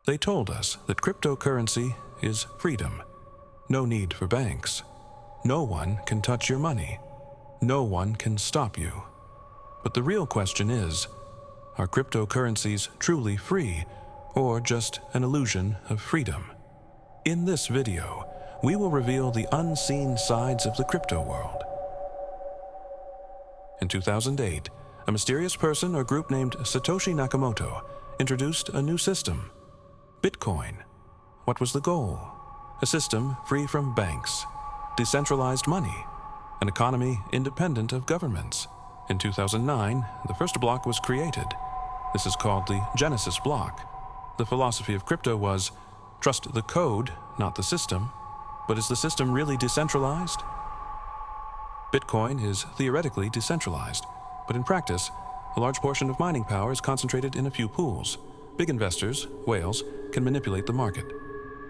They told us that cryptocurrency is freedom. No need for banks. No one can touch your money. No one can stop you. But the real question is, are cryptocurrencies truly free, or just an illusion of freedom? In this video, we will reveal the unseen sides of the crypto world. In 2008, a mysterious person or group named Satoshi Nakamoto introduced a new system, Bitcoin. What was the goal? A system free from banks, decentralized money, an economy independent of governments. In 2009, the first block was created. This is called the Genesis block. The philosophy of crypto was, trust the code, not the system. But is the system really decentralized? Bitcoin is theoretically decentralized, but in practice, a large portion of mining power is concentrated in a few pools. Big investors, whales, can manipulate the market.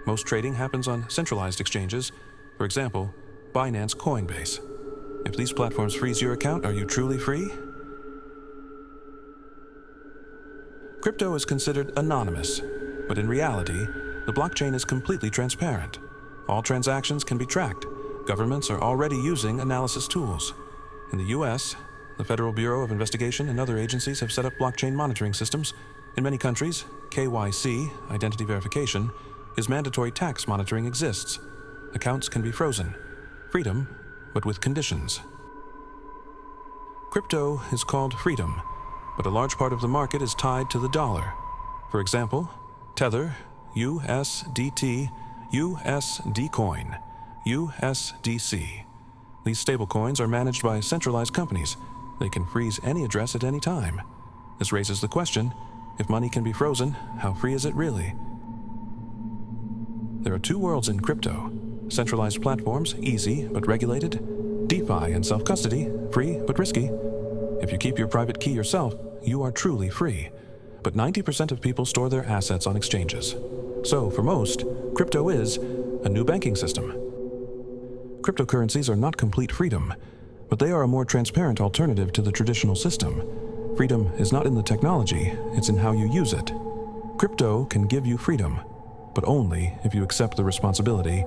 Most trading happens on centralized exchanges, for example, Binance Coinbase. If these platforms freeze your account, are you truly free? Crypto is considered anonymous, but in reality, the blockchain is completely transparent. All transactions can be tracked. Governments are already using analysis tools. In the US, the Federal Bureau of Investigation and other agencies have set up blockchain monitoring systems. In many countries, KYC, identity verification, is mandatory. Tax monitoring exists. Accounts can be frozen. Freedom, but with conditions. Crypto is called freedom, but a large part of the market is tied to the dollar. For example, Tether, USDT, USD Coin, USDC. These stablecoins are managed by centralized companies. They can freeze any address at any time. This raises the question, if money can be frozen, how free is it really? There are two worlds in crypto. Centralized platforms, easy but regulated. DeFi and self-custody, free but risky. If you keep your private key yourself, you are truly free. But 90% of people store their assets on exchanges. So, for most, crypto is a new banking system. Cryptocurrencies are not complete freedom, but they are a more transparent alternative to the traditional system. Freedom is not in the technology, it's in how you use it. Crypto can give you freedom, but only if you accept the responsibility